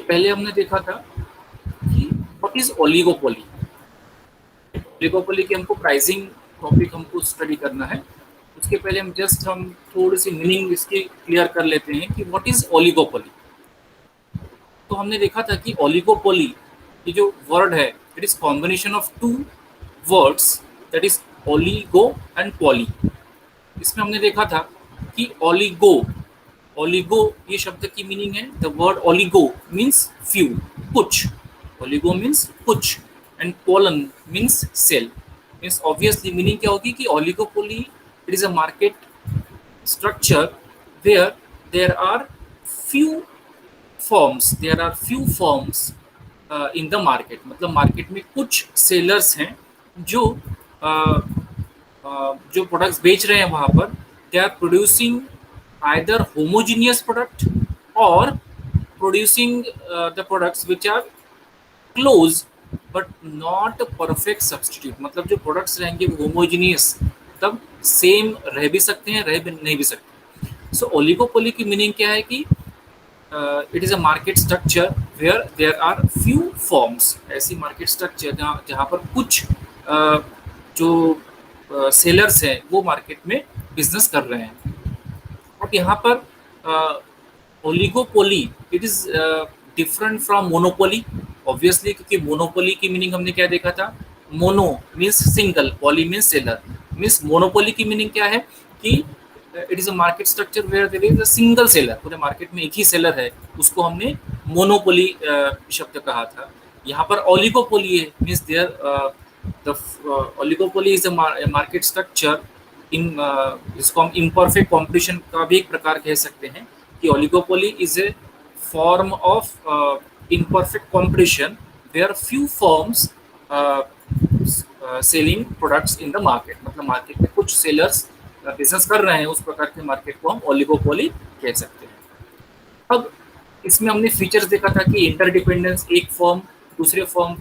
पहले हमने देखा था कि व्हाट इज ओलिगोपोली। ओलिगोपोली की हमको प्राइसिंग टॉपिक हमको स्टडी करना है। उसके पहले हम थोड़ी सी मीनिंग इसकी क्लियर कर लेते हैं कि व्हाट इज ओलिगोपोली। तो हमने देखा था कि ओलिगोपोली ये जो वर्ड है it is combination of two words, that is oligo and poly. इसमें हमने देखा था कि ओलिगो ओलिगो ये शब्द की मीनिंग है, the word oligo means few, कुछ। ओलिगो मीन्स कुछ and polein means sell. Means obviously meaning क्या होगी कि oligopoly it is a market structure where there are few firms in the market। मतलब मार्केट में कुछ सेलर्स हैं जो जो प्रोडक्ट्स बेच रहे हैं वहां पर, they are producing either homogeneous product और producing the products which are close but not perfect substitute. मतलब जो प्रोडक्ट्स रहेंगे वो होमोजीनियस, तब सेम रह भी सकते हैं, रह भी नहीं भी सकते। सो ओलिगोपोली की मीनिंग क्या है कि it is a market structure where there are few forms. ऐसी मार्केट स्ट्रक्चर जहाँ पर कुछ जो सेलर्स हैं वो मार्केट में बिजनेस कर रहे हैं। अब यहाँ पर oligopoly it is different from monopoly, obviously, क्योंकि मोनोपोली की मीनिंग हमने क्या देखा था, mono means single, poly means seller. Means monopoly की मीनिंग क्या है कि it is a market structure where there is a single seller, पूरे मार्केट में एक ही सेलर है, उसको हमने मोनोपोली शब्द कहा था। यहाँ पर ओलिगोपोली है, means there the oligopoly is a market structure in जिसको हम इम्परफेक्ट कॉम्पिटिशन का भी एक प्रकार कह सकते हैं कि oligopoly is a form of imperfect competition where few firms selling products in the market। मतलब मार्केट में कुछ सेलर्स बिजनेस कर रहे हैं, उस प्रकार के मार्केट को हम ओलिगोपोली कह सकते हैं। अब इसमें हमने फीचर्स देखा था कि इंटरडिपेंडेंस, एक फर्म दूसरे फर्म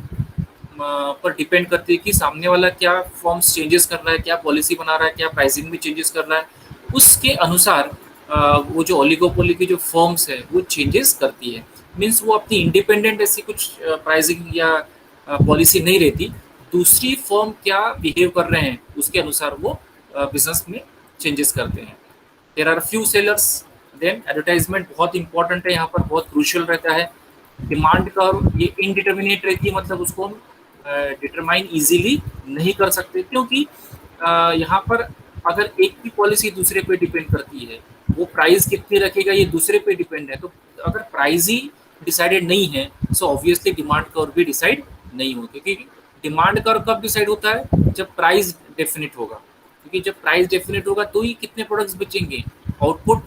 पर डिपेंड करती है कि सामने वाला क्या फॉर्म्स चेंजेस कर रहा है, क्या पॉलिसी बना रहा है, क्या प्राइसिंग में चेंजेस कर रहा है, उसके अनुसार वो जो ओलिगोपोली की जो फर्म्स है वो चेंजेस करती है। मीन्स वो अपनी इंडिपेंडेंट ऐसी कुछ प्राइसिंग या पॉलिसी नहीं रहती, दूसरी फर्म क्या बिहेव कर रहे हैं उसके अनुसार वो बिजनेस में चेंजेस करते हैं। There are few sellers, then advertisement बहुत इंपॉर्टेंट है, यहाँ पर बहुत क्रूशियल रहता है। डिमांड कर्व ये इनडिटर्मिनेट रहती है, मतलब उसको हम डिटरमाइन इजीली नहीं कर सकते, क्योंकि यहाँ पर अगर एक की पॉलिसी दूसरे पे डिपेंड करती है, वो प्राइस कितनी रखेगा ये दूसरे पे डिपेंड है। तो अगर प्राइस ही डिसाइडेड नहीं है सो ऑब्वियसली डिमांड कर्व भी डिसाइड नहीं होगी, क्योंकि डिमांड कर्व कब डिसाइड होता है, जब प्राइस डेफिनेट होगा, क्योंकि जब प्राइस डेफिनेट होगा तो ही कितने प्रोडक्ट्स बेचेंगे, आउटपुट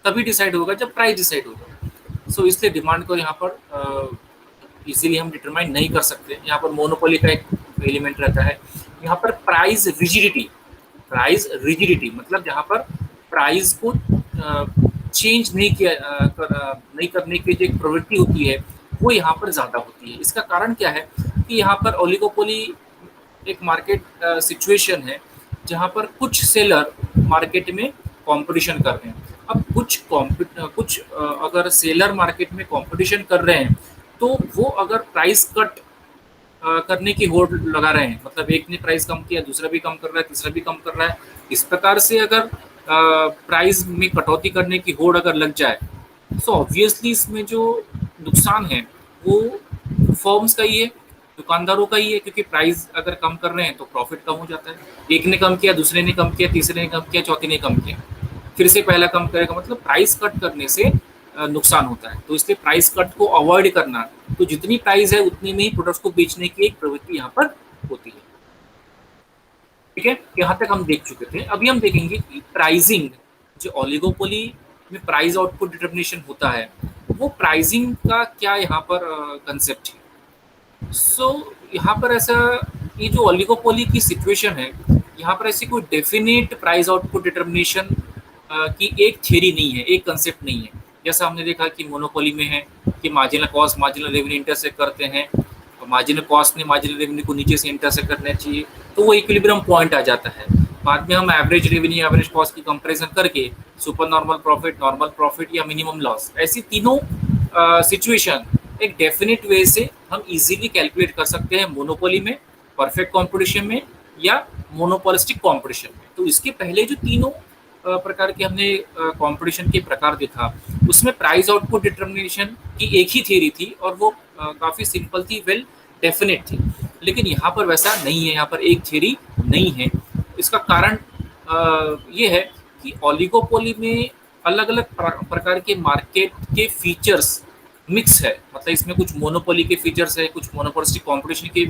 तभी डिसाइड होगा जब प्राइस डिसाइड होगा। सो इसलिए डिमांड को यहाँ पर इजीली हम डिटरमाइन नहीं कर सकते। यहाँ पर मोनोपोली का एक एलिमेंट रहता है। यहाँ पर प्राइस रिजिडिटी मतलब जहाँ पर प्राइस को चेंज नहीं करने की जो एक प्रवृत्ति होती है वो यहाँ पर ज़्यादा होती है। इसका कारण क्या है कि यहाँ पर ओलिगोपोली एक मार्केट सिचुएशन है जहाँ पर कुछ सेलर मार्केट में कंपटीशन कर रहे हैं। अब कुछ अगर सेलर मार्केट में कंपटीशन कर रहे हैं तो वो अगर प्राइस कट करने की होड़ लगा रहे हैं, मतलब एक ने प्राइस कम किया, दूसरा भी कम कर रहा है, तीसरा भी कम कर रहा है, इस प्रकार से अगर प्राइस में कटौती करने की होड़ अगर लग जाए तो ऑब्वियसली इसमें जो नुकसान है वो फर्म्स का ही है, दुकानदारों का ही है, क्योंकि प्राइस अगर कम कर रहे हैं तो प्रॉफिट कम हो जाता है। एक ने कम किया, दूसरे ने कम किया, तीसरे ने कम किया, चौथे ने कम किया, फिर से पहला कम करेगा, मतलब प्राइस कट करने से नुकसान होता है। तो इसलिए प्राइस कट को अवॉइड करना, तो जितनी प्राइस है उतनी में ही प्रोडक्ट्स को बेचने की एक प्रवृत्ति यहाँ पर होती है। ठीक है, यहाँ तक हम देख चुके थे। अभी हम देखेंगे कि प्राइसिंग, जो ओलिगोपोली में प्राइस आउटपुट डिटर्मिनेशन होता है, वो प्राइसिंग का क्या यहाँ पर कंसेप्ट है। सो यहाँ पर ऐसा, ये जो ओलिगोपोली की सिचुएशन है, यहाँ पर ऐसी कोई डेफिनेट प्राइस आउटपुट डिटर्मिनेशन की एक थ्योरी नहीं है, एक कंसेप्ट नहीं है। जैसा हमने देखा कि मोनोपोली में है कि marginal cost marginal revenue intersect करते हैं, और मार्जिनल कॉस्ट ने मार्जिनल रेवेन्यू को नीचे से इंटरसेक्ट करना चाहिए, तो वो इक्विलिब्रियम पॉइंट आ जाता है। बाद में हम एवरेज रेवेन्यू एवरेज कॉस्ट की कंपैरिजन करके सुपर नॉर्मल प्रॉफिट या मिनिमम लॉस, ऐसी तीनों सिचुएशन एक डेफिनेट वे से हम इजीली कैलकुलेट कर सकते हैं मोनोपोली में, परफेक्ट कंपटीशन में या मोनोपोलिस्टिक कंपटीशन में। तो इसके पहले जो तीनों प्रकार के हमने कंपटीशन के प्रकार देखा, उसमें प्राइस आउटपुट डिटर्मिनेशन की एक ही थ्योरी थी और वो काफ़ी सिंपल थी, वेल डेफिनेट थी। लेकिन यहाँ पर वैसा नहीं है, यहाँ पर एक थ्योरी नहीं है। इसका कारण ये है कि ओलिगोपोली में अलग अलग प्रकार के मार्केट के फीचर्स मिक्स है। मतलब इसमें कुछ मोनोपोली के फीचर्स है, कुछ मोनोपोलिस्टिक कंपटीशन के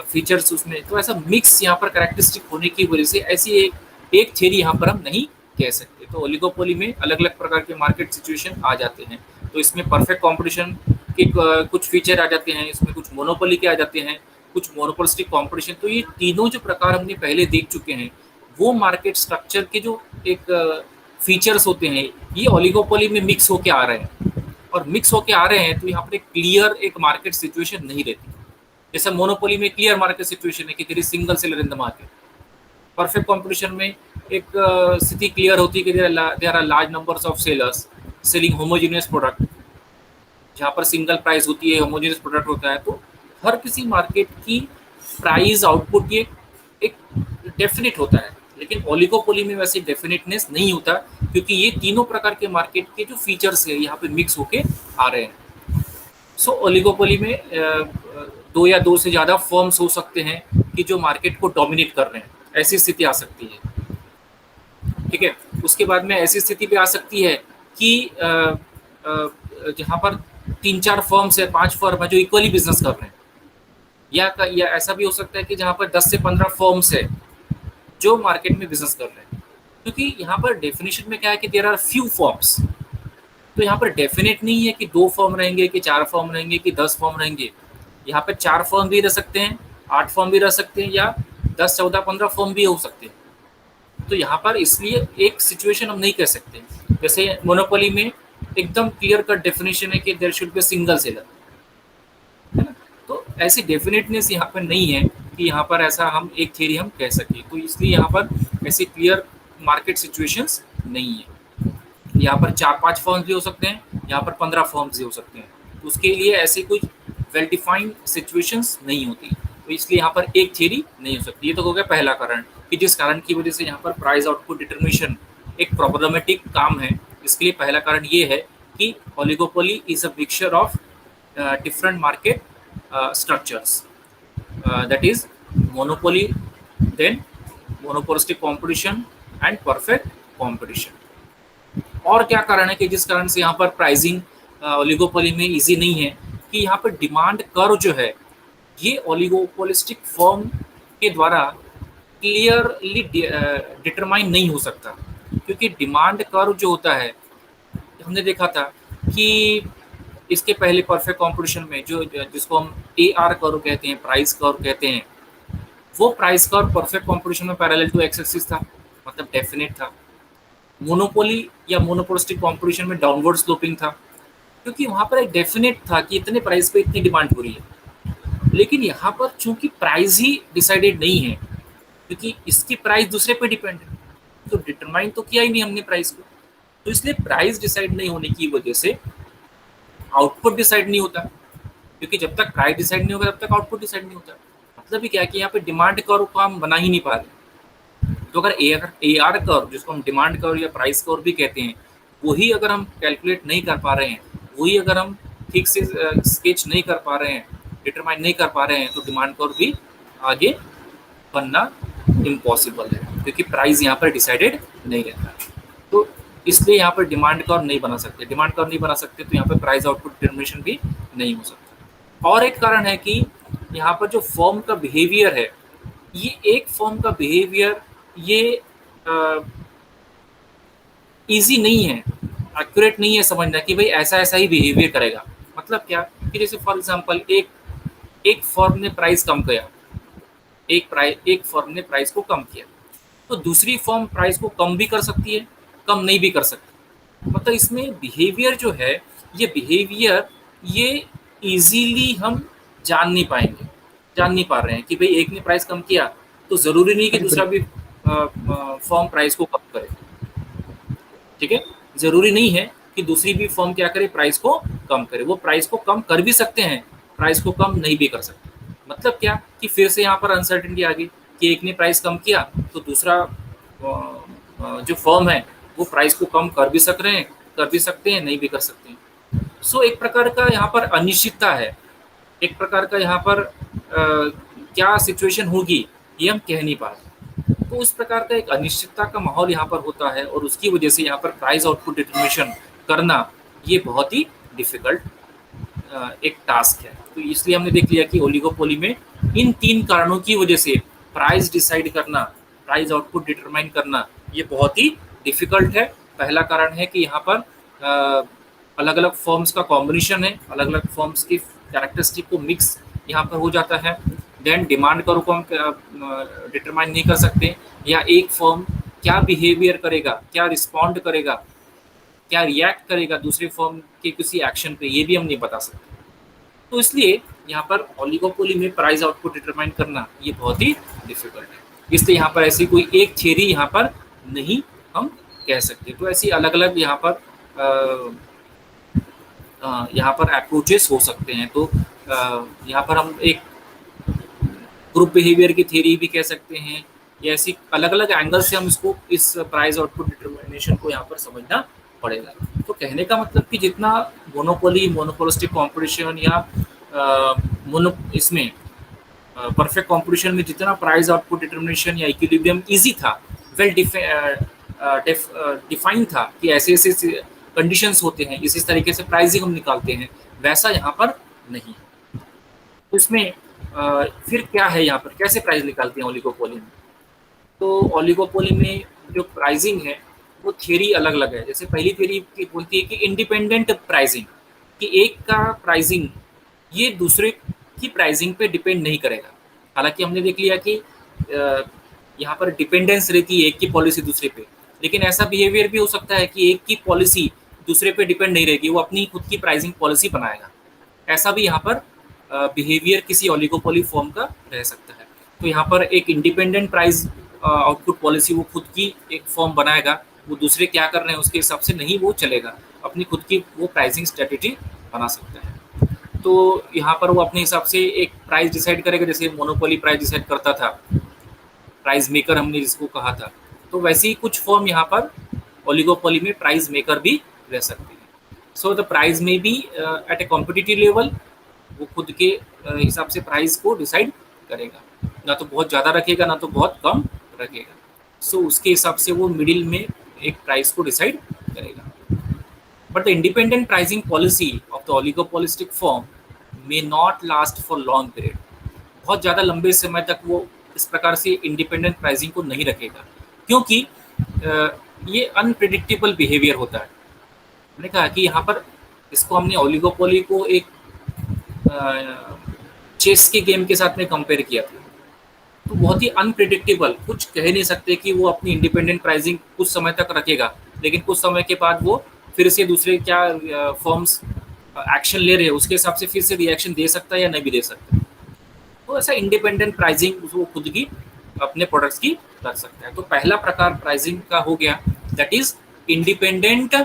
फीचर्स उसमें, तो ऐसा मिक्स यहाँ पर कैरेक्टरिस्टिक होने की वजह से ऐसी एक थ्योरी यहाँ पर हम नहीं कह सकते। तो ओलिगोपोली में अलग अलग प्रकार के मार्केट सिचुएशन आ जाते हैं। तो इसमें परफेक्ट कंपटीशन के कुछ फीचर आ जाते हैं, इसमें कुछ मोनोपोली के आ जाते हैं, कुछ मोनोपोलिस्टिक कंपटीशन। तो ये तीनों जो प्रकार हमने पहले देख चुके हैं, वो मार्केट स्ट्रक्चर के जो एक फीचर्स होते हैं, ये ओलिगोपोली में मिक्स होके आ रहे हैं। और मिक्स होके आ रहे हैं तो यहाँ पर एक क्लियर एक मार्केट सिचुएशन नहीं रहती। जैसे मोनोपोली में क्लियर मार्केट सिचुएशन है कि there is single seller in the market. Perfect competition में एक स्थिति क्लियर होती है कि there are large numbers of sellers selling homogeneous product, जहाँ पर सिंगल प्राइस होती है, होमोजेनियस प्रोडक्ट होता है। तो हर किसी मार्केट की प्राइस आउटपुट ये एक डेफिनेट होता है। लेकिन ओलिगोपोली में वैसे डेफिनेटनेस नहीं होता, क्योंकि ये तीनों प्रकार के मार्केट के जो फीचर्स है यहाँ पे मिक्स होके आ रहे हैं। सो ओलिगोपोली में दो या दो से ज़्यादा फर्म्स हो सकते हैं कि जो मार्केट को डोमिनेट कर रहे हैं, ऐसी स्थिति आ सकती है। ठीक है, उसके बाद में ऐसी स्थिति भी आ सकती है कि जहाँ पर 3-4 फर्म्स है, 5 फर्म है जो इक्वली बिजनेस कर रहे हैं, या ऐसा भी हो सकता है कि जहाँ पर 10 से 15 फर्म्स है जो मार्केट में बिजनेस कर रहे हैं। क्योंकि यहाँ पर डेफिनेशन में क्या है कि देयर आर फ्यू फर्म्स। तो यहाँ पर डेफिनेट नहीं है कि 2 फर्म रहेंगे, कि 4 फर्म रहेंगे, कि 10 फर्म रहेंगे। यहाँ पर 4 फर्म भी रह सकते हैं, 8 फर्म भी रह सकते हैं, या 10, 14, 15 फर्म भी हो सकते हैं। तो यहाँ पर इसलिए एक सिचुएशन हम नहीं कह सकते। जैसे मोनोपोली में एकदम क्लियर कट डेफिनेशन है कि there should be single seller, है ना। तो ऐसी डेफिनेटनेस यहाँ पर नहीं है कि यहाँ पर ऐसा हम एक थ्योरी हम कह सकें। तो इसलिए यहाँ पर ऐसी क्लियर मार्केट सिचुएशंस नहीं है। यहाँ पर 4-5 फर्म्स भी हो सकते हैं, यहाँ पर 15 फर्म्स भी हो सकते हैं। तो उसके लिए ऐसी कुछ वेल डिफाइंड सिचुएशंस नहीं होती। तो इसलिए यहाँ पर एक थ्योरी नहीं हो सकती। ये तो हो गया पहला कारण कि जिस कारण की वजह से यहाँ पर प्राइस आउटपुट डिटर्मिनेशन एक प्रॉब्लमेटिक काम है। इसके लिए पहला कारण ये है कि oligopoly is a mixture of different market structures, that is monopoly, then monopolistic competition and perfect competition। और क्या कारण है कि जिस कारण से यहाँ पर प्राइसिंग ओलिगोपोली में इजी नहीं है, कि यहाँ पर डिमांड कर्व जो है ये ओलिगोपोलिस्टिक फर्म के द्वारा क्लियरली डिटरमाइन नहीं हो सकता। क्योंकि डिमांड कर्व जो होता है, हमने देखा था कि इसके पहले परफेक्ट कंपटीशन में जो जिसको हम AR कर्व कहते हैं, प्राइस कर्व कहते हैं, वो प्राइस कर्व परफेक्ट कंपटीशन में पैरेलल टू एक्स एक्सिस था, मतलब डेफिनेट था। मोनोपोली या मोनोपोलिस्टिक कंपटीशन में डाउनवर्ड स्लोपिंग था, क्योंकि वहाँ पर एक डेफिनेट था कि इतने प्राइस पे इतनी डिमांड हो रही है। लेकिन यहाँ पर चूंकि प्राइस ही डिसाइडेड नहीं है, क्योंकि इसकी प्राइस दूसरे पे डिपेंड है, तो डिटरमाइन तो किया ही नहीं हमने प्राइस को। तो इसलिए प्राइस डिसाइड नहीं होने की वजह से आउटपुट डिसाइड नहीं होता, क्योंकि जब तक प्राइस डिसाइड नहीं होगा तब तक आउटपुट डिसाइड नहीं होता। मतलब ही क्या है कि यहाँ पे डिमांड कर्व को हम बना ही नहीं पा रहे। तो अगर AR कर्व, जिसको हम डिमांड कर्व या प्राइस कर्व भी कहते हैं, वही अगर हम कैलकुलेट नहीं कर पा रहे हैं, वही अगर हम ठीक से स्केच नहीं कर पा रहे हैं, डिटरमाइन नहीं कर पा रहे हैं, तो डिमांड कर्व भी आगे बनना इम्पॉसिबल है, क्योंकि प्राइस यहाँ पर डिसाइडेड नहीं रहता। तो इसलिए यहाँ पर डिमांड कर्व नहीं बना सकते। डिमांड कर्व नहीं बना सकते तो यहाँ पर प्राइस आउटपुट डिटरमिनेशन भी नहीं हो सकता। और एक कारण है कि यहाँ पर जो फर्म का बिहेवियर है, ये एक फर्म का बिहेवियर ये इजी नहीं है, एक्यूरेट नहीं है समझना कि भाई ऐसा ऐसा ही बिहेवियर करेगा। मतलब क्या कि जैसे फॉर एग्जांपल एक फर्म ने प्राइस कम किया, एक फर्म ने प्राइस को कम किया, तो दूसरी फर्म प्राइस को कम भी कर सकती है, कम नहीं भी कर सकती। मतलब इसमें बिहेवियर जो है, ये बिहेवियर ये इजीली हम जान नहीं पाएंगे, जान नहीं पा रहे हैं कि भाई एक ने प्राइस कम किया तो ज़रूरी नहीं कि दूसरा भी फर्म प्राइस को कम करे। ठीक है, ज़रूरी नहीं है कि दूसरी भी फर्म क्या करे, प्राइस को कम करे। वो प्राइस को कम कर भी सकते हैं, प्राइस को कम नहीं भी कर सकते। मतलब क्या कि फिर से यहाँ पर अनसर्टेनिटी आ गई कि एक ने प्राइस कम किया तो दूसरा जो फर्म है वो प्राइस को कम कर भी कर भी सकते हैं, नहीं भी कर सकते हैं। सो एक प्रकार का यहाँ पर अनिश्चितता है, एक प्रकार का यहाँ पर क्या सिचुएशन होगी ये हम कह नहीं पा रहे। तो उस प्रकार का एक अनिश्चितता का माहौल यहाँ पर होता है और उसकी वजह से यहाँ पर प्राइस आउटपुट डिटर्मिनेशन करना ये बहुत ही डिफिकल्ट एक टास्क है। तो इसलिए हमने देख लिया कि ओलिगोपोली में इन 3 कारणों की वजह से प्राइस डिसाइड करना, प्राइस आउटपुट डिटरमाइन करना ये बहुत ही डिफिकल्ट है। पहला कारण है कि यहाँ पर अलग अलग फॉर्म्स का कॉम्बिनेशन है, अलग अलग फॉर्म्स की कैरेक्टरिस्टिक को मिक्स यहाँ पर हो जाता है। देन डिमांड करो को हम डिटरमाइन नहीं कर सकते, या एक फॉर्म क्या बिहेवियर करेगा, क्या रिस्पॉन्ड करेगा, क्या रिएक्ट करेगा दूसरे फॉर्म के किसी एक्शन पे, ये भी हम नहीं बता सकते। तो इसलिए यहाँ पर ओलिगोपोली में प्राइस आउटपुट डिटरमाइन करना ये बहुत ही डिफिकल्ट है। इसलिए यहाँ पर ऐसी कोई एक थियरी यहाँ पर नहीं हम कह सकते। तो ऐसी अलग अलग यहाँ पर अप्रोचेस हो सकते हैं। तो यहाँ पर हम एक ग्रुप बिहेवियर की थियरी भी कह सकते हैं, या ऐसी अलग अलग एंगल से हम इसको इस प्राइस आउटपुट डिटरमिनेशन को यहाँ पर समझना पड़ेगा। तो कहने का मतलब कि जितना मोनोपोली, मोनोपोलिस्टिक कॉम्पिटिशन या इसमें परफेक्ट कॉम्पिटिशन में जितना प्राइस आउटपुट डिटरमिनेशन या इक्विलिब्रियम इजी था, वेल डिफाइन था कि ऐसे ऐसे कंडीशंस होते हैं, इस तरीके से प्राइसिंग हम निकालते हैं, वैसा यहाँ पर नहीं। तो इसमें फिर क्या है, यहाँ पर कैसे प्राइस निकालते हैं ओलिगोपोली में? तो ओलिगोपोली में जो प्राइसिंग है वो थियरी अलग अलग है। जैसे पहली थियरी बोलती है कि इंडिपेंडेंट प्राइसिंग, कि एक का प्राइसिंग ये दूसरे की प्राइसिंग पे डिपेंड नहीं करेगा। हालांकि हमने देख लिया कि यहाँ पर डिपेंडेंस रहती है एक की पॉलिसी दूसरे पे, लेकिन ऐसा बिहेवियर भी हो सकता है कि एक की पॉलिसी दूसरे पे डिपेंड नहीं रहेगी, वो अपनी खुद की प्राइसिंग पॉलिसी बनाएगा। ऐसा भी यहाँ पर बिहेवियर किसी ओलिगोपोली फॉर्म का रह सकता है। तो यहाँ पर एक इंडिपेंडेंट प्राइस आउटपुट पॉलिसी वो खुद की एक फॉर्म बनाएगा, वो दूसरे क्या कर रहे हैं उसके हिसाब से नहीं वो चलेगा, अपनी खुद की वो प्राइसिंग स्ट्रेटेजी बना सकता है। तो यहाँ पर वो अपने हिसाब से एक प्राइस डिसाइड करेगा, जैसे मोनोपोली प्राइस डिसाइड करता था, प्राइस मेकर हमने जिसको कहा था। तो वैसे ही कुछ फॉर्म यहाँ पर ओलिगोपोली में प्राइस मेकर भी रह सकते हैं। सो द प्राइस में भी एट ए कॉम्पिटिटिव लेवल वो खुद के हिसाब से प्राइस को डिसाइड करेगा, ना तो बहुत ज़्यादा रखेगा ना तो बहुत कम रखेगा। सो उसके हिसाब से वो मिडिल में एक प्राइस को डिसाइड करेगा। But the independent pricing policy of the oligopolistic form may not last for long period. बहुत ज़्यादा लंबे समय तक वो इस प्रकार से इंडिपेंडेंट प्राइसिंग को नहीं रखेगा, क्योंकि ये अनप्रिडिक्टेबल बिहेवियर होता है। मैंने कहा कि यहाँ पर इसको हमने ओलिगोपोली को एक चेस के गेम के साथ में कंपेयर किया था। तो बहुत ही अनप्रिडिक्टेबल, कुछ कह नहीं सकते कि वो अपनी इंडिपेंडेंट प्राइसिंग कुछ समय तक रखेगा, लेकिन कुछ समय के बाद वो फिर से दूसरे क्या फॉर्म्स एक्शन ले रहे हैं उसके हिसाब से फिर से रिएक्शन दे सकता है या नहीं भी दे सकता है। तो ऐसा इंडिपेंडेंट प्राइसिंग वो खुद की अपने प्रोडक्ट्स की कर सकता है। तो पहला प्रकार प्राइसिंग का हो गया, दैट इज इंडिपेंडेंट।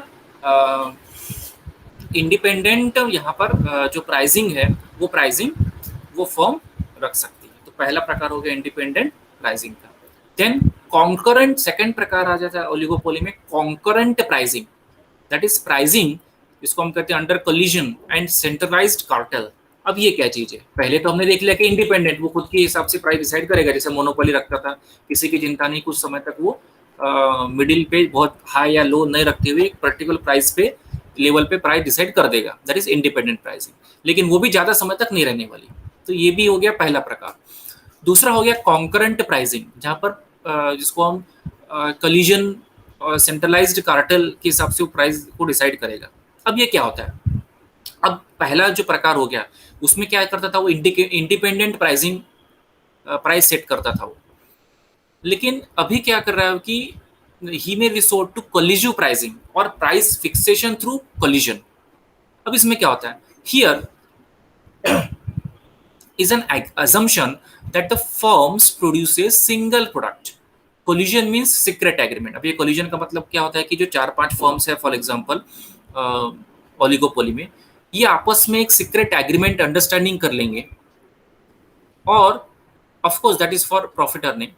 इंडिपेंडेंट यहाँ पर जो प्राइसिंग है वो प्राइसिंग वो फॉर्म रख सकती है। तो पहला प्रकार हो गया इंडिपेंडेंट प्राइसिंग का। देन कॉन्करेंट, सेकंड प्रकार आ जाता है ओलिगोपोली में, concurrent pricing. That is pricing, इसको हम कहते हैं under collision and centralised cartel. अब ये क्या चीज है? पहले तो हमने देख लिया कि इंडिपेंडेंट वो खुद के हिसाब से प्राइस डिसाइड करेगा, जैसे मोनोपोली रखता था, किसी की चिंता नहीं, कुछ समय तक वो मिडिल पे बहुत हाई या लो नहीं रखते हुए एक पर्टिकुलर प्राइस पे लेवल पे प्राइस डिसाइड कर देगा, दैट इज इंडिपेंडेंट प्राइसिंग। लेकिन वो भी ज्यादा समय तक नहीं रहने वाली। तो ये भी हो गया पहला प्रकार। दूसरा हो गया कॉन्करेंट प्राइसिंग, जहाँ पर जिसको हम कोलिजन और सेंट्रलाइज्ड कार्टेल के हिसाब से वो प्राइस को डिसाइड करेगा। अब ये क्या होता है? अब पहला जो प्रकार हो गया उसमें क्या करता था वो इंडिपेंडेंट प्राइसिंग प्राइस सेट करता था वो, लेकिन अभी क्या कर रहा है कि ही मे रिसोर्ट टू कोलिजिव प्राइसिंग और प्राइस फिक्सेशन थ्रू कोलिजन। अब इसमें क्या होता है? Here is an assumption that the firms produce a single product. Collision means secret agreement. अब ये collision का मतलब क्या होता है कि जो 4-5 फर्म्स है फॉर एग्जांपल ओलिगोपोली में, ये आपस में एक सीक्रेट एग्रीमेंट अंडरस्टैंडिंग कर लेंगे, और of course that is for profit earning.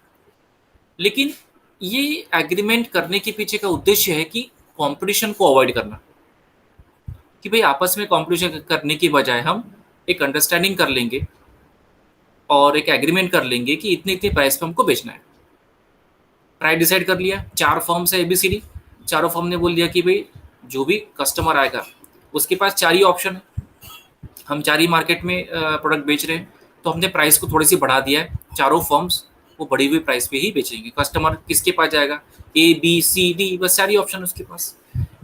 लेकिन ये एग्रीमेंट करने के पीछे का उद्देश्य है कि कंपटीशन को अवॉइड करना, कि भाई आपस में कंपटीशन करने की बजाय हम एक अंडरस्टैंडिंग कर लेंगे और एक एग्रीमेंट कर लेंगे कि इतने इतने प्राइस पे हमको बेचना है। प्राइस डिसाइड कर लिया, 4 फर्म्स है एबीसीडी, चारों फर्म ने बोल दिया कि भाई जो भी कस्टमर आएगा उसके पास 4 ही ऑप्शन है, हम 4 ही मार्केट में प्रोडक्ट बेच रहे हैं, तो हमने प्राइस को थोड़ी सी बढ़ा दिया है, चारों फर्म्स वो बढ़ी हुई प्राइस पे ही बेचेंगे। कस्टमर किसके पास जाएगा, ए बी सी डी, बस 4 ही ऑप्शन उसके पास।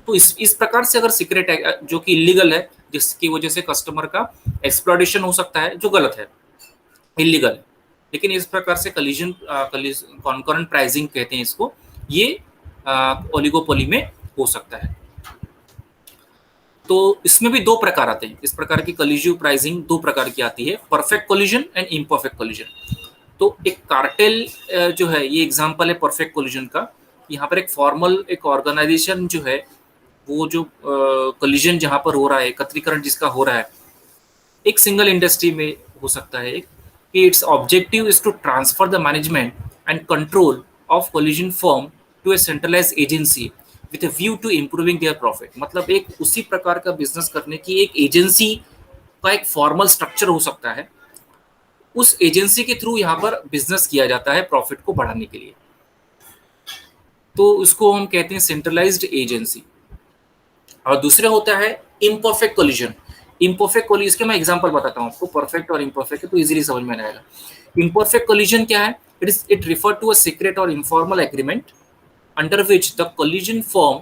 तो इस प्रकार से अगर सीक्रेट है जो कि इलीगल है, जिसकी वजह से कस्टमर का एक्सप्लॉइटेशन हो सकता है, जो गलत है, इलीगल है, लेकिन इस प्रकार से कलिजन कॉन्करेंट प्राइसिंग कहते हैं इसको, ये ओलिगोपोली में हो सकता है। तो इसमें भी 2 प्रकार आते हैं, इस प्रकार की कलिजिव प्राइसिंग 2 प्रकार की आती है, perfect collision and imperfect collision. तो एक कार्टेल जो है, ये एग्जांपल है परफेक्ट कोलिजन का। यहाँ पर एक फॉर्मल एक ऑर्गेनाइजेशन जो है, वो जो कोलिजन जहाँ पर हो रहा है, एकत्रीकरण जिसका हो रहा है, एक सिंगल इंडस्ट्री में हो सकता है, कि its objective is to transfer the management and control of collusion firm to a centralise agency with a view to improving their profit. मतलब एक उसी प्रकार का बिजनेस करने की एक एजेंसी का एक फॉर्मल स्ट्रक्चर हो सकता है, उस एजेंसी के थ्रू यहाँ पर बिजनेस किया जाता है प्रॉफिट को बढ़ाने के लिए, तो उसको हम कहते हैं सेंट्रलाइज्ड एजेंसी। और दूसरे होता है इम्परफेक्ट कोलिजन। इम्परफेक्ट कोलिजन, इसके मैं एग्जांपल बताता हूँ आपको, परफेक्ट और इम्परफेक्ट है तो इजीली समझ में आएगा। इम्परफेक्ट कोलिजन क्या है, it refer to a secret और informal agreement under which the collision firm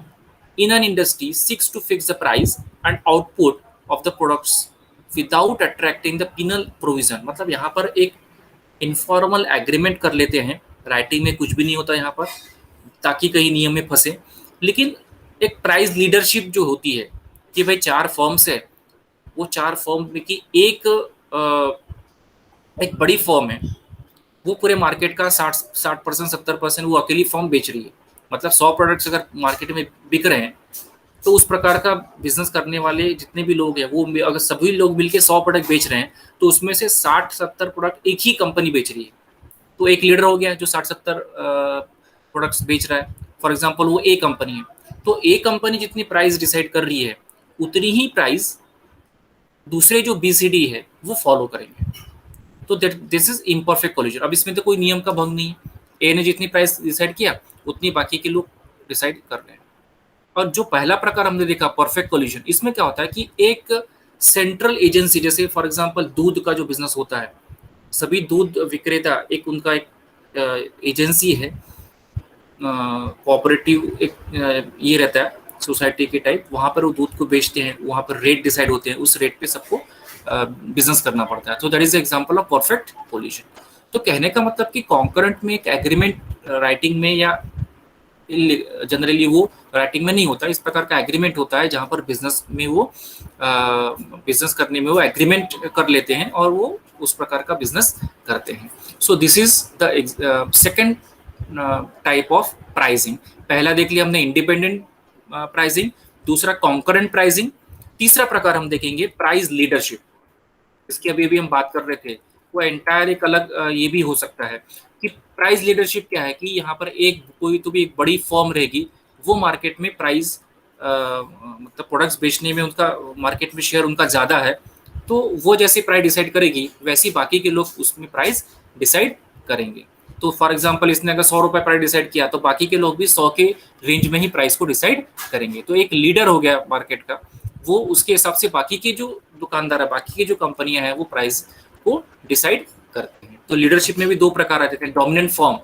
in an industry seeks to fix the price and output of the products without attracting the penal provision। मतलब यहाँ पर एक informal agreement कर लेते हैं, writing में कुछ भी नहीं होता यहाँ पर, ताकि कहीं नियम में फंसे, लेकिन एक प्राइस लीडरशिप जो होती है कि भाई 4 फर्म्स है, वो 4 फर्म में की एक बड़ी फर्म है, वो पूरे मार्केट का 60% 70% वो अकेली फर्म बेच रही है। मतलब 100 प्रोडक्ट्स अगर मार्केट में बिक रहे हैं, तो उस प्रकार का बिजनेस करने वाले जितने भी लोग हैं, वो अगर सभी लोग मिलकर 100 प्रोडक्ट बेच रहे हैं, तो उसमें से 60-70 प्रोडक्ट एक ही कंपनी बेच रही है। तो एक लीडर हो गया जो 60-70 प्रोडक्ट्स बेच रहा है, फॉर एग्जाम्पल वो ए कंपनी है, तो ए कंपनी जितनी प्राइस डिसाइड कर रही है, उतनी ही प्राइस दूसरे जो बीसीडी है वो फॉलो करेंगे। तो दिस इज इम्परफेक्ट कोलिजन। अब इसमें तो कोई नियम का भंग नहीं है, ए ने जितनी प्राइस डिसाइड किया उतनी बाकी के लोग डिसाइड कर रहे हैं। और जो पहला प्रकार हमने देखा परफेक्ट कोलिजन, इसमें क्या होता है कि एक सेंट्रल एजेंसी, जैसे फॉर एग्जांपल दूध का जो बिजनेस होता है, सभी दूध विक्रेता एक उनका एक एजेंसी है, कोऑपरेटिव एक ये रहता है सोसाइटी के टाइप, वहाँ पर वो दूध को बेचते हैं, वहाँ पर रेट डिसाइड होते हैं, उस रेट पे सबको बिजनेस करना पड़ता है। तो that is example of perfect collision. तो कहने का मतलब कि कॉन्करेंट में एक एग्रीमेंट राइटिंग में या जनरली वो राइटिंग में नहीं होता, इस प्रकार का एग्रीमेंट होता है जहाँ पर बिजनेस में वो बिजनेस करने में वो एग्रीमेंट कर लेते हैं और वो उस प्रकार का बिजनेस करते हैं। So this is the second type of pricing. पहला देख लिया हमने इंडिपेंडेंट प्राइसिंग, दूसरा कॉन्करेंट प्राइसिंग, तीसरा प्रकार हम देखेंगे प्राइस लीडरशिप। इसकी अभी भी हम बात कर रहे थे, वो एंटायर एक अलग ये भी हो सकता है कि प्राइस लीडरशिप क्या है, कि यहाँ पर एक कोई तो भी एक बड़ी फर्म रहेगी, वो मार्केट में प्राइस मतलब प्रोडक्ट्स बेचने में उनका मार्केट में शेयर उनका ज़्यादा है, तो वो जैसे प्राइस डिसाइड करेगी वैसे बाकी के लोग उसमें प्राइस डिसाइड करेंगे। तो फॉर एग्जांपल इसने अगर 100 रुपये प्राइस डिसाइड किया, तो बाकी के लोग भी 100 के रेंज में ही प्राइस को डिसाइड करेंगे। तो एक लीडर हो गया मार्केट का, वो उसके हिसाब से बाकी के जो दुकानदार है, बाकी की जो कंपनियां हैं, वो प्राइस को डिसाइड करते हैं। तो लीडरशिप में भी 2 प्रकार आते हैं, dominant form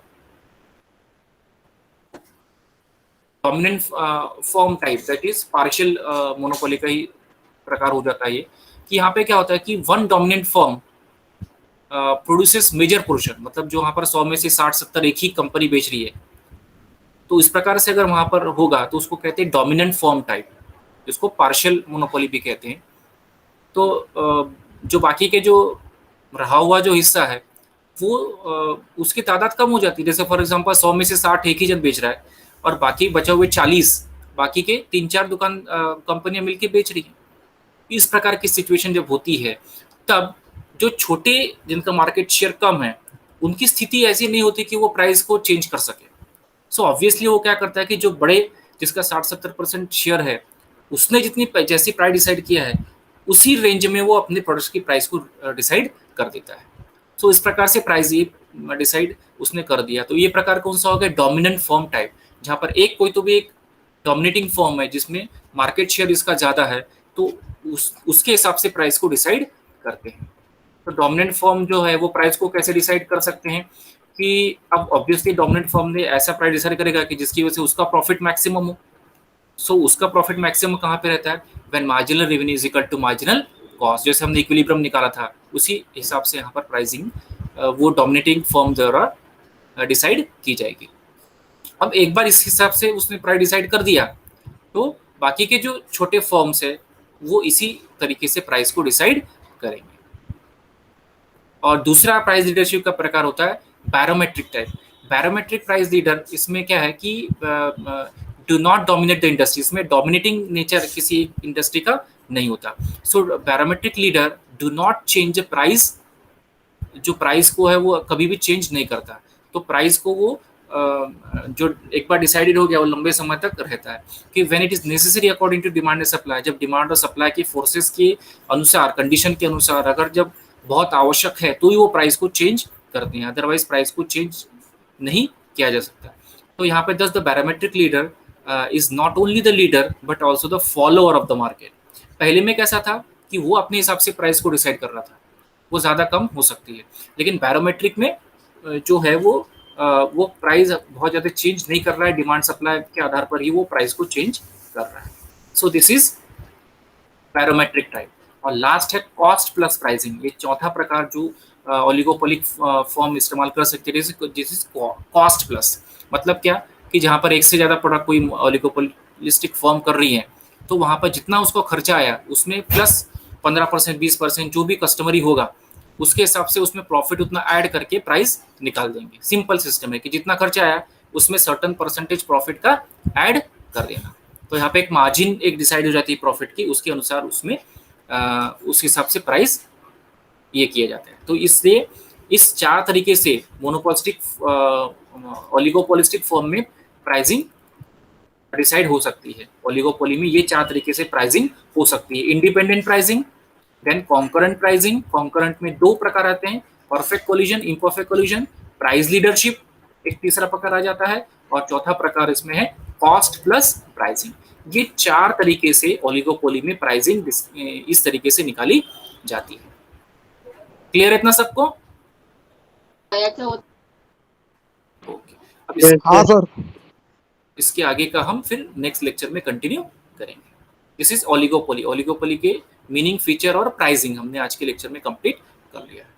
type, that is partial monopoly का ही प्रकार हो जाता है ये, कि यहाँ पे क्या होता है कि one dominant firm produces major portion, मतलब जो वहाँ पर 100 में से 60-70 एक ही कंपनी बेच रही है, तो इस प्रकार से अगर वहाँ पर होगा तो उसको कहते हैं डोमिनेंट फर्म टाइप, जिसको पार्शियल मोनोपोली भी कहते हैं। तो जो बाकी के जो रहा हुआ जो हिस्सा है, वो उसकी तादाद कम हो जाती है। जैसे फॉर एग्जांपल 100 में से 60 एक ही जन बेच रहा है और बाकी बचे हुए 40 बाकी के 3-4 दुकान कंपनियां मिलके बेच रही हैं, इस प्रकार की सिचुएशन जब होती है, तब जो छोटे जिनका मार्केट शेयर कम है, उनकी स्थिति ऐसी नहीं होती कि वो प्राइस को चेंज कर सके। सो ऑब्वियसली वो क्या करता है कि जो बड़े, जिसका 60-70% शेयर है, उसने जितनी जैसी प्राइस डिसाइड किया है, उसी रेंज में वो अपने प्रोडक्ट्स की प्राइस को डिसाइड कर देता है। सो इस प्रकार से प्राइस ये डिसाइड उसने कर दिया। तो ये प्रकार कौन सा हो गया? डोमिनेंट फर्म टाइप, जहाँ पर एक कोई तो भी एक डोमिनेटिंग फर्म है जिसमें मार्केट शेयर इसका ज़्यादा है, तो उसके हिसाब से प्राइस को डिसाइड करते हैं। तो डोमिनेंट फर्म जो है वो प्राइस को कैसे डिसाइड कर सकते हैं कि अब ऑब्वियसली डोमिनेंट फर्म ने ऐसा प्राइस डिसाइड करेगा कि जिसकी वजह से उसका प्रॉफिट मैक्सिमम हो। सो उसका प्रॉफिट मैक्सिमम कहाँ पे रहता है? When marginal revenue is equal to marginal cost, जैसे हमने इक्विलिब्रियम निकाला था, उसी हिसाब से यहाँ पर प्राइसिंग वो डोमिनेटिंग फर्म द्वारा डिसाइड की जाएगी। अब एक बार इस हिसाब से उसने प्राइस डिसाइड कर दिया, तो बाकी के जो छोटे फर्म्स है वो इसी तरीके से प्राइस को डिसाइड करेंगे। और दूसरा प्राइस लीडरशिप का प्रकार होता है barometric type. Barometric price leader, इसमें क्या है कि do not dominate the industry, इसमें डोमिनेटिंग नेचर किसी इंडस्ट्री का नहीं होता। So barometric leader do not change price, जो प्राइस को है वो कभी भी चेंज नहीं करता। तो प्राइस को वो जो एक बार डिसाइडेड हो गया वो लंबे समय तक रहता है कि when it is necessary according to demand and supply, जब डिमांड और सप्लाई की फोर्सेस के अनुसार, कंडीशन के अनुसार, अगर जब बहुत आवश्यक है तो ही वो प्राइस को चेंज करते हैं, अदरवाइज प्राइस को चेंज नहीं किया जा सकता। तो यहाँ पे दस the barometric leader is not only the leader but also the follower of the market. पहले में कैसा था कि वो अपने हिसाब से प्राइस को डिसाइड कर रहा था, वो ज़्यादा कम हो सकती है, लेकिन बैरोमेट्रिक में जो है वो प्राइस बहुत ज़्यादा चेंज नहीं कर रहा है, डिमांड सप्लाई के आधार पर ही वो प्राइस को चेंज कर रहा है। So this is barometric type. और लास्ट है कॉस्ट प्लस प्राइसिंग। ये चौथा प्रकार जो ओलिगोपोलिक फॉर्म इस्तेमाल कर सकते हैं, दिस इज कॉस्ट प्लस। मतलब क्या कि जहाँ पर एक से ज़्यादा प्रोडक्ट कोई ओलिगोपोलिस्टिक फॉर्म कर रही है, तो वहाँ पर जितना उसको खर्चा आया उसमें प्लस 15%, 20% जो भी कस्टमरी होगा उसके हिसाब से उसमें प्रॉफिट उतना ऐड करके प्राइस निकाल देंगे। सिंपल सिस्टम है कि जितना खर्चा आया उसमें सर्टन परसेंटेज प्रॉफिट का ऐड कर देना। तो यहाँ पे एक मार्जिन एक डिसाइड हो जाती है प्रॉफिट की, उसके अनुसार उसमें उस हिसाब से प्राइस ये किया जाता है। तो इसलिए इस चार तरीके से मोनोपोलिस्टिक ओलिगोपोलिस्टिक फॉर्म में प्राइसिंग डिसाइड हो सकती है। ओलिगोपोली में ये चार तरीके से प्राइसिंग हो सकती है। Independent pricing, then concurrent pricing, concurrent में दो प्रकार आते हैं, perfect collusion, imperfect collusion, price leadership एक तीसरा प्रकार आ जाता है, और चौथा प्रकार इसमें है कॉस्ट प्लस प्राइसिंग। ये चार तरीके से ओलिगोपोली में प्राइसिंग इस तरीके से निकाली जाती है। क्लियर है इतना सबको? ओके, अब इसके आगे का हम फिर नेक्स्ट लेक्चर में कंटिन्यू करेंगे। This is oligopoly. ओलिगोपोली के मीनिंग, फीचर और प्राइसिंग हमने आज के लेक्चर में कंप्लीट कर लिया है।